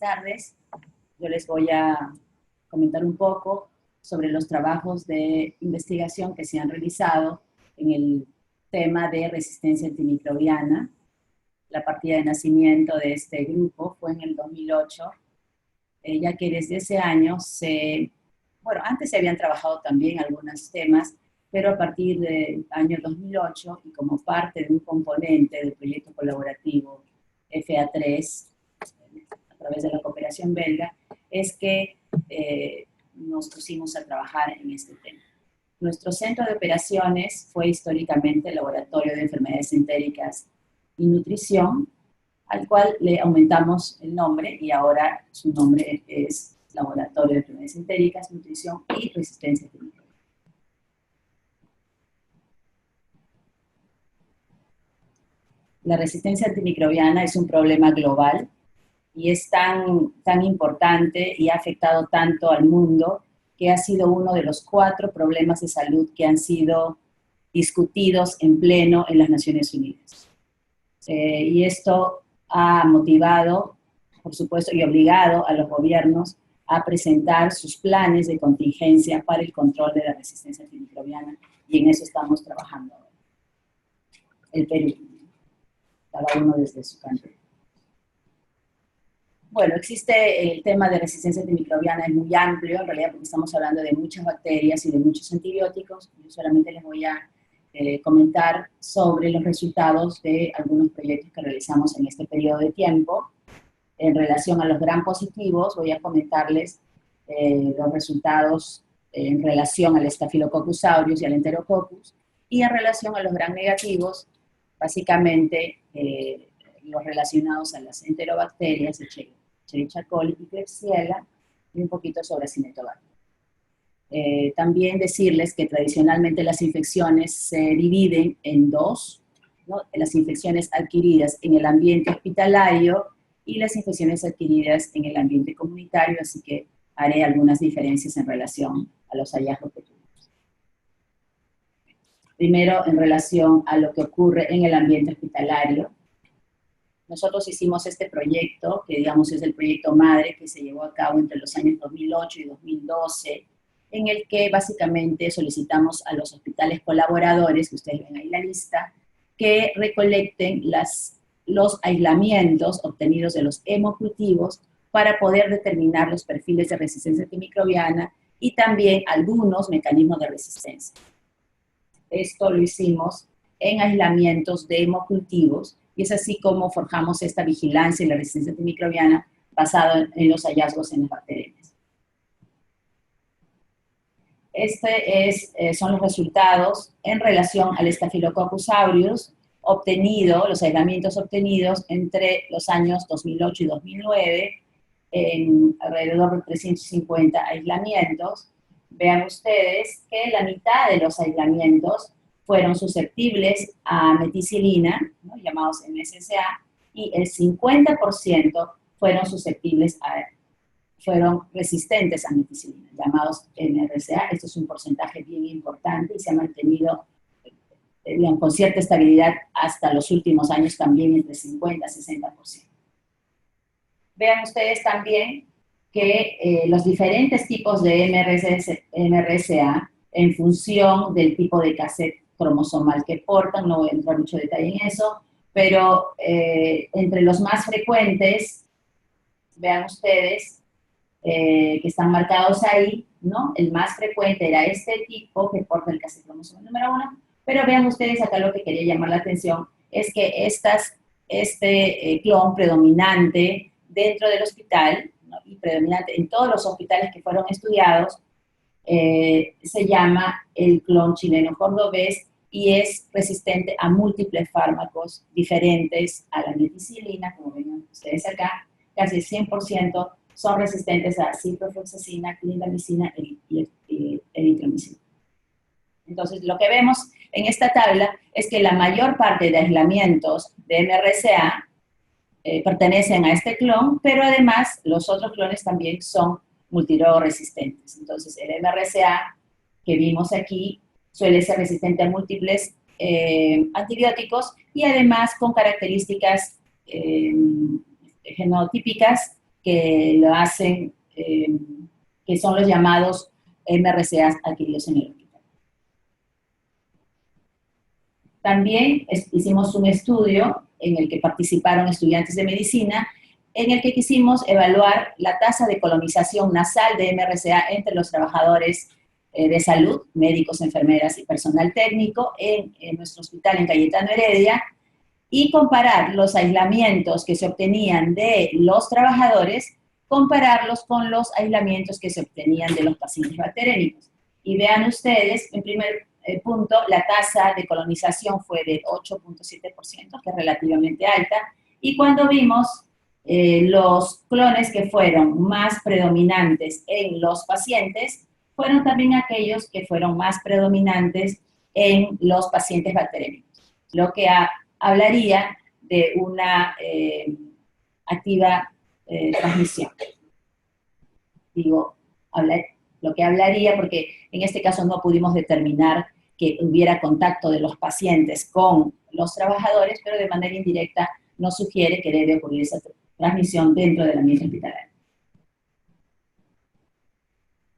tardes. Yo les voy a comentar un poco sobre los trabajos de investigación que se han realizado en el tema de resistencia antimicrobiana. La partida de nacimiento de este grupo fue en el 2008, ya que desde ese año antes se habían trabajado también algunos temas, pero a partir del año 2008 y como parte de un componente del proyecto colaborativo FA3, a través de la cooperación belga, es que nos pusimos a trabajar en este tema. Nuestro centro de operaciones fue históricamente el Laboratorio de Enfermedades Entéricas y Nutrición, al cual le aumentamos el nombre y ahora su nombre es Laboratorio de Enfermedades Entéricas, Nutrición y Resistencia Antimicrobiana. La resistencia antimicrobiana es un problema global y es tan importante y ha afectado tanto al mundo que ha sido uno de los 4 problemas de salud que han sido discutidos en pleno en las Naciones Unidas. Y esto ha motivado, por supuesto, y obligado a los gobiernos a presentar sus planes de contingencia para el control de la resistencia antimicrobiana, y en eso estamos trabajando ahora. El Perú, cada uno desde su campo. Bueno, existe el tema de resistencia antimicrobiana, es muy amplio, en realidad, porque estamos hablando de muchas bacterias y de muchos antibióticos. Yo solamente les voy a comentar sobre los resultados de algunos proyectos que realizamos en este periodo de tiempo. En relación a los gram positivos, voy a comentarles los resultados en relación al Staphylococcus aureus y al Enterococcus, y en relación a los gram negativos, básicamente los relacionados a las enterobacterias, Escherichia coli y Klebsiella, y un poquito sobre Acinetobacter. También decirles que tradicionalmente las infecciones se dividen en 2, ¿no? Las infecciones adquiridas en el ambiente hospitalario y las infecciones adquiridas en el ambiente comunitario, así que haré algunas diferencias en relación a los hallazgos que tuvimos. Primero, en relación a lo que ocurre en el ambiente hospitalario. Nosotros hicimos este proyecto, que digamos es el proyecto madre que se llevó a cabo entre los años 2008 y 2012, en el que básicamente solicitamos a los hospitales colaboradores, que ustedes ven ahí la lista, que recolecten los aislamientos obtenidos de los hemocultivos para poder determinar los perfiles de resistencia antimicrobiana y también algunos mecanismos de resistencia. Esto lo hicimos en aislamientos de hemocultivos, y es así como forjamos esta vigilancia y la resistencia antimicrobiana basada en los hallazgos en las bacterias. Son los resultados en relación al Staphylococcus aureus los aislamientos obtenidos entre los años 2008 y 2009, en alrededor de 350 aislamientos. Vean ustedes que la mitad de los aislamientos fueron susceptibles a meticilina, ¿no? Llamados MSSA, y el 50% fueron resistentes a meticilina, llamados MRSA. Esto es un porcentaje bien importante y se ha mantenido con cierta estabilidad hasta los últimos años, también entre 50 y 60%. Vean ustedes también que los diferentes tipos de MRSA, en función del tipo de cassette cromosomal que portan, no voy a entrar mucho detalle en eso, pero entre los más frecuentes, vean ustedes, que están marcados ahí, ¿no? El más frecuente era este tipo que porta el cassette cromosomal número 1, pero vean ustedes acá lo que quería llamar la atención, es que este clon predominante dentro del hospital, ¿no? Y predominante en todos los hospitales que fueron estudiados, se llama el clon chileno cordobés y es resistente a múltiples fármacos diferentes a la meticilina, como ven ustedes acá, casi el 100% son resistentes a ciprofloxacina, clindamicina y eritromicina. Entonces, lo que vemos en esta tabla es que la mayor parte de aislamientos de MRSA pertenecen a este clon, pero además los otros clones también son multiresistentes. Entonces, el MRSA que vimos aquí suele ser resistente a múltiples antibióticos y además con características genotípicas que lo hacen, que son los llamados MRCA adquiridos en el hospital. También hicimos un estudio en el que participaron estudiantes de medicina, en el que quisimos evaluar la tasa de colonización nasal de MRCA entre los trabajadores de salud, médicos, enfermeras y personal técnico en nuestro hospital en Cayetano Heredia, y comparar los aislamientos que se obtenían de los trabajadores, compararlos con los aislamientos que se obtenían de los pacientes bacterianos. Y vean ustedes, en primer punto, la tasa de colonización fue de 8.7%, que es relativamente alta, y cuando vimos los clones que fueron más predominantes en los pacientes, fueron también aquellos que fueron más predominantes en los pacientes bacterianos, lo que hablaría de una activa transmisión. Digo, lo que hablaría, porque en este caso no pudimos determinar que hubiera contacto de los pacientes con los trabajadores, pero de manera indirecta nos sugiere que debe ocurrir esa transmisión dentro del ambiente hospitalario.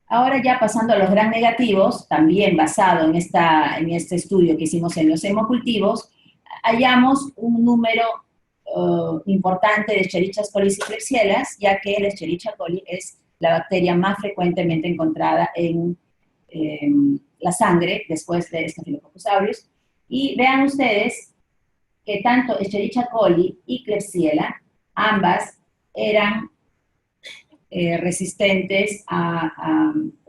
Ahora ya pasando a los gram negativos, también basado en este estudio que hicimos en los hemocultivos, hallamos un número importante de Escherichia coli y Klebsiella, ya que la Escherichia coli es la bacteria más frecuentemente encontrada en la sangre después de Staphylococcus aureus. Y vean ustedes que tanto Escherichia coli y Klebsiella, ambas eran resistentes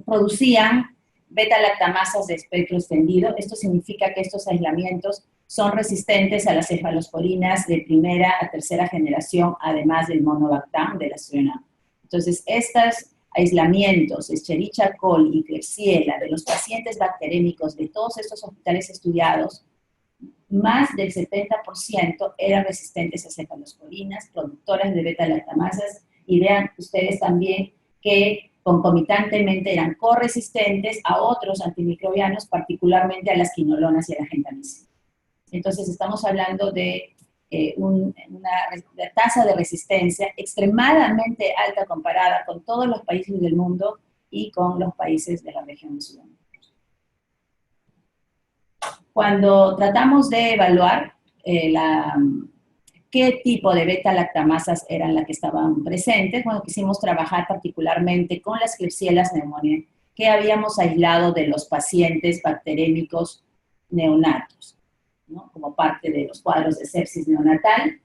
producían beta-lactamasas de espectro extendido. Esto significa que estos aislamientos son resistentes a las cefalosporinas de primera a tercera generación, además del monobactam de la Strobilurin. Entonces, estos aislamientos, Escherichia coli y Klebsiella, de los pacientes bacterémicos de todos estos hospitales estudiados, más del 70% eran resistentes a cefalosporinas, productoras de beta-lactamasas, y vean ustedes también que concomitantemente eran corresistentes a otros antimicrobianos, particularmente a las quinolonas y a la gentamicina. Entonces estamos hablando de una tasa de resistencia extremadamente alta comparada con todos los países del mundo y con los países de la región de Sudamérica. Cuando tratamos de evaluar qué tipo de beta-lactamasas eran las que estaban presentes, bueno, quisimos trabajar particularmente con las Klebsiella pneumoniae que habíamos aislado de los pacientes bacterémicos neonatos, ¿no? Como parte de los cuadros de sepsis neonatal,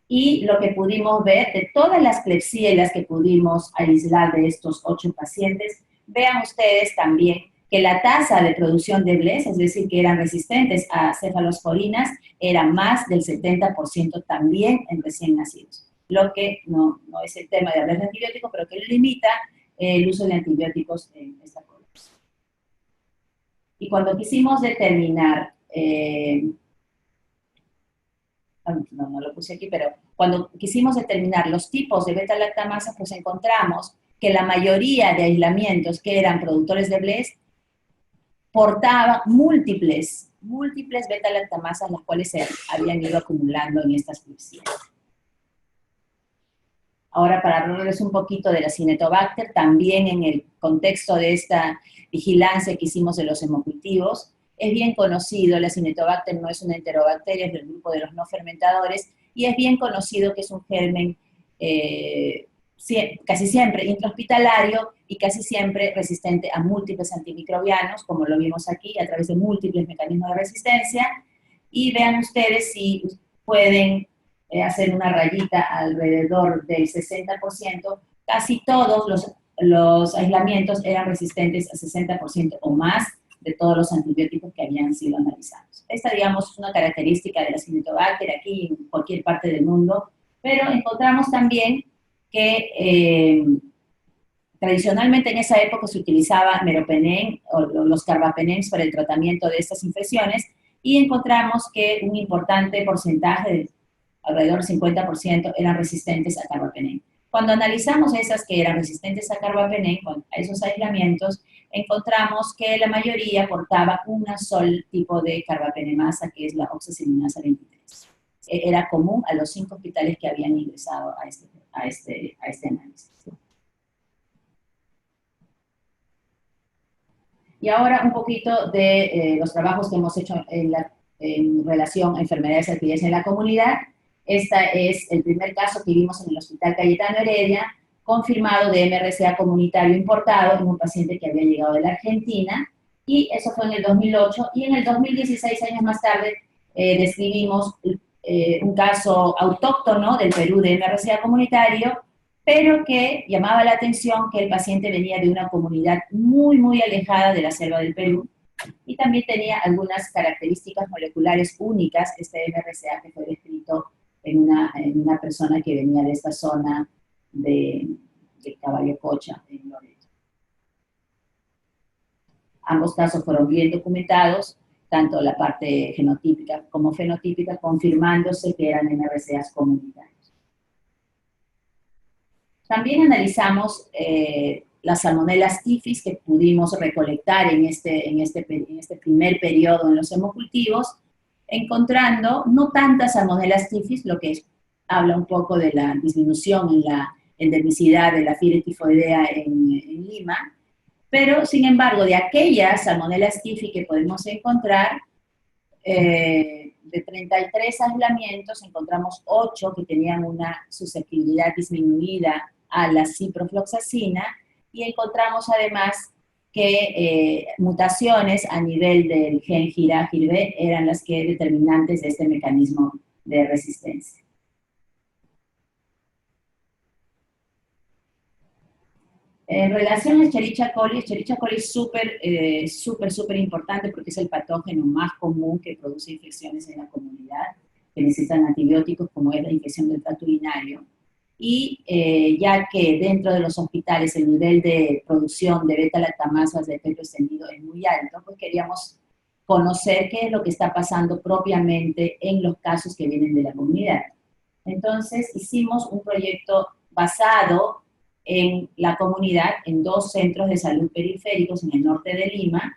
y lo que pudimos ver de todas las Klebsiella que pudimos aislar de estos 8 pacientes, vean ustedes también que la tasa de producción de BLES, es decir, que eran resistentes a cefalosporinas, era más del 70% también en recién nacidos. Lo que no es el tema de hablar de antibióticos, pero que limita el uso de antibióticos en esta población. Y cuando quisimos determinar, no lo puse aquí, pero cuando quisimos determinar los tipos de beta-lactamasas, pues encontramos que la mayoría de aislamientos que eran productores de BLES portaba múltiples beta-lactamasas, las cuales se habían ido acumulando en estas Klebsiella. Ahora, para hablarles un poquito de la Cinetobacter, también en el contexto de esta vigilancia que hicimos de los hemocultivos, es bien conocido, la Cinetobacter no es una enterobacteria, es del grupo de los no fermentadores, y es bien conocido que es un germen casi siempre intrahospitalario y casi siempre resistente a múltiples antimicrobianos, como lo vimos aquí, a través de múltiples mecanismos de resistencia. Y vean ustedes si pueden hacer una rayita alrededor del 60%, casi todos los aislamientos eran resistentes a 60% o más de todos los antibióticos que habían sido analizados. Esta, digamos, es una característica de la Cinetobacter aquí en cualquier parte del mundo, pero encontramos también que tradicionalmente en esa época se utilizaba meropenem o los carbapenems para el tratamiento de estas infecciones, y encontramos que un importante porcentaje, alrededor del 50%, eran resistentes a carbapenem. Cuando analizamos esas que eran resistentes a carbapenem, a esos aislamientos, encontramos que la mayoría portaba un solo tipo de carbapenemasa, que es la oxacilinasa 23. era común a los 5 hospitales que habían ingresado a este análisis. Y ahora un poquito de los trabajos que hemos hecho en relación a enfermedades adquiridas en la comunidad. Este es el primer caso que vimos en el Hospital Cayetano Heredia, confirmado de MRSA comunitario importado en un paciente que había llegado de la Argentina, y eso fue en el 2008, y en el 2016, años más tarde, describimos un caso autóctono del Perú de MRSA comunitario, pero que llamaba la atención que el paciente venía de una comunidad muy, muy alejada de la selva del Perú, y también tenía algunas características moleculares únicas, este MRSA que fue descrito en una persona que venía de esta zona de Caballo Cocha, en Loreto. Ambos casos fueron bien documentados, tanto la parte genotípica como fenotípica, confirmándose que eran MRSAs comunitarios. También analizamos las salmonelas tifis que pudimos recolectar en este primer periodo en los hemocultivos, encontrando no tantas salmonelas tifis, lo que habla un poco de la disminución en la endemicidad de la fiebre tifoidea en Lima, pero sin embargo de aquellas salmonelas tifis que podemos encontrar, de 33 aislamientos encontramos 8 que tenían una susceptibilidad disminuida a la ciprofloxacina, y encontramos además que mutaciones a nivel del gen GIRA-GIRB eran las que determinantes de este mecanismo de resistencia. En relación a Escherichia coli es súper importante porque es el patógeno más común que produce infecciones en la comunidad, que necesitan antibióticos, como es la infección del tracto urinario. Y ya que dentro de los hospitales el nivel de producción de beta-lactamasas de efecto extendido es muy alto, pues queríamos conocer qué es lo que está pasando propiamente en los casos que vienen de la comunidad. Entonces hicimos un proyecto basado en la comunidad, en 2 centros de salud periféricos en el norte de Lima,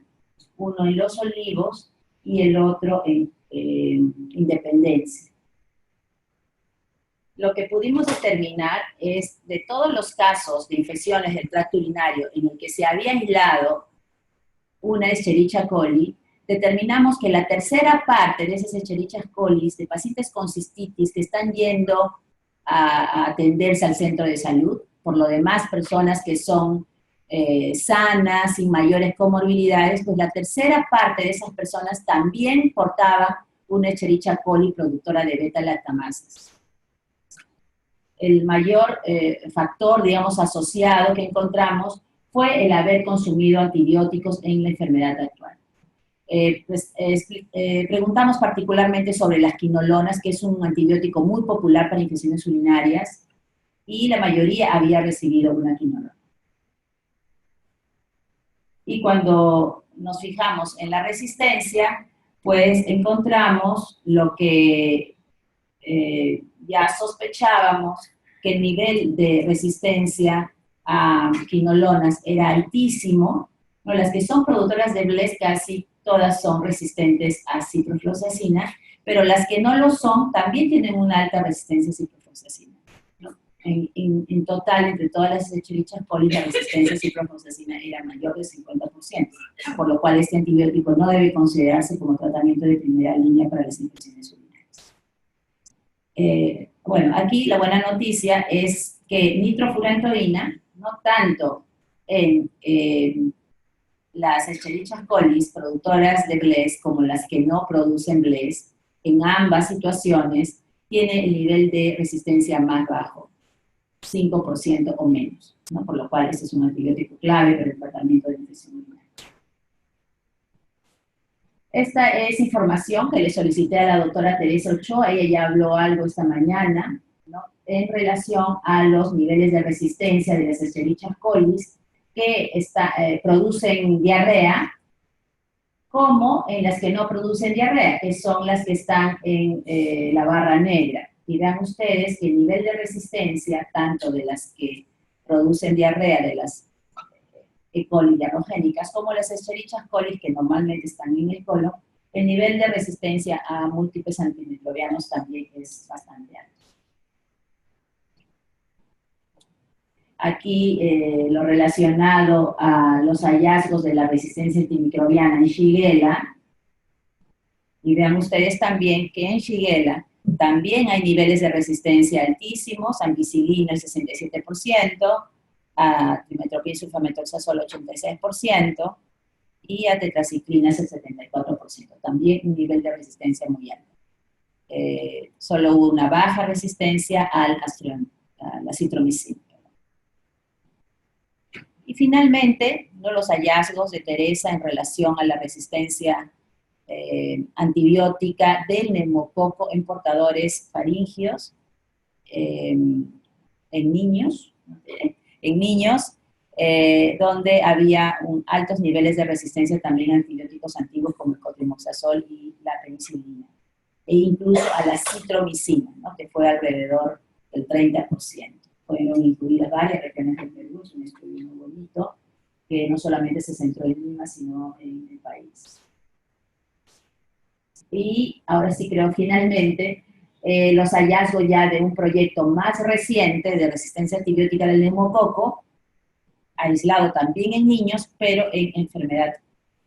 uno en Los Olivos y el otro en Independencia. Lo que pudimos determinar es, de todos los casos de infecciones del tracto urinario en el que se había aislado una Escherichia coli, determinamos que la tercera parte de esas Escherichia coli, de pacientes con cistitis que están yendo a atenderse al centro de salud, por lo demás personas que son sanas, sin mayores comorbilidades, pues la tercera parte de esas personas también portaba una Escherichia coli productora de beta-lactamasas. El mayor factor, digamos, asociado que encontramos fue el haber consumido antibióticos en la enfermedad actual. Preguntamos particularmente sobre las quinolonas, que es un antibiótico muy popular para infecciones urinarias, y la mayoría había recibido una quinolona. Y cuando nos fijamos en la resistencia, pues encontramos lo que ya sospechábamos, que el nivel de resistencia a quinolonas era altísimo, ¿no? Las que son productoras de BLES casi todas son resistentes a ciprofloxacina, pero las que no lo son también tienen una alta resistencia a ciprofloxacina, ¿no? En total, entre todas las Escherichia coli, la resistencia a ciprofloxacina era mayor del 50%, por lo cual este antibiótico no debe considerarse como tratamiento de primera línea para las infecciones urinarias. Bueno, aquí la buena noticia es que nitrofurantoína, no tanto en las Escherichia coli productoras de BLES como las que no producen BLES, en ambas situaciones tiene el nivel de resistencia más bajo, 5% o menos, ¿no? Por lo cual este es un antibiótico clave para el tratamiento de infección urinaria. Esta es información que le solicité a la doctora Teresa Ochoa, ella ya habló algo esta mañana, ¿no? En relación a los niveles de resistencia de las Escherichia coli que producen diarrea, como en las que no producen diarrea, que son las que están en la barra negra. Y vean ustedes que el nivel de resistencia, tanto de las que producen diarrea, de las E. coli diarrogénicas, como las Escherichia coli, que normalmente están en el colon, El nivel de resistencia a múltiples antimicrobianos también es bastante alto. Aquí lo relacionado a los hallazgos de la resistencia antimicrobiana en Shigella. Y vean ustedes también que en Shigella también hay niveles de resistencia altísimos, ampicilina el 67%, a trimetoprim sulfamethoxazol 86%, y a tetraciclina es el 74%. También un nivel de resistencia muy alto. Solo hubo una baja resistencia a la citromicina. Y finalmente, los hallazgos de Teresa en relación a la resistencia antibiótica del neumococo en portadores faringios en niños, donde había altos niveles de resistencia también a antibióticos antiguos como el cotrimoxazol y la penicilina, e incluso a la citromicina, ¿no?, que fue alrededor del 30%. Fueron incluidas varias regiones del Perú, es un estudio muy bonito, que no solamente se centró en Lima, sino en el país. Y ahora sí creo finalmente los hallazgos ya de un proyecto más reciente de resistencia antibiótica del neumococo, aislado también en niños, pero en enfermedad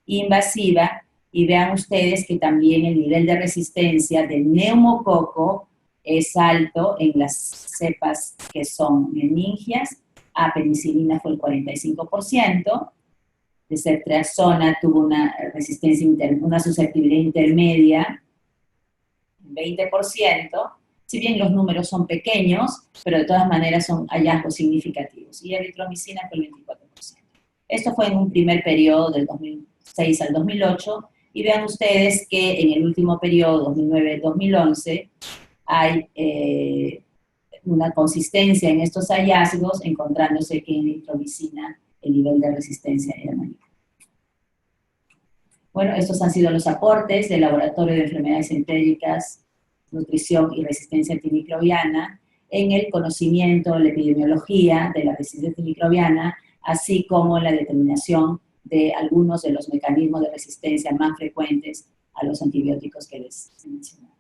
invasiva, y vean ustedes que también el nivel de resistencia del neumococo es alto en las cepas que son meningias. A penicilina fue el 45%, de ceftriaxona tuvo una resistencia, una susceptibilidad intermedia, 20%, si bien los números son pequeños, pero de todas maneras son hallazgos significativos. Y eritromicina fue el 24%. Esto fue en un primer periodo del 2006 al 2008, y vean ustedes que en el último periodo, 2009-2011, hay una consistencia en estos hallazgos, encontrándose que en eritromicina el nivel de resistencia era mayor. Bueno, estos han sido los aportes del Laboratorio de Enfermedades Entéricas, Nutrición y Resistencia Antimicrobiana en el conocimiento, la epidemiología de la resistencia antimicrobiana, así como en la determinación de algunos de los mecanismos de resistencia más frecuentes a los antibióticos que les he mencionado.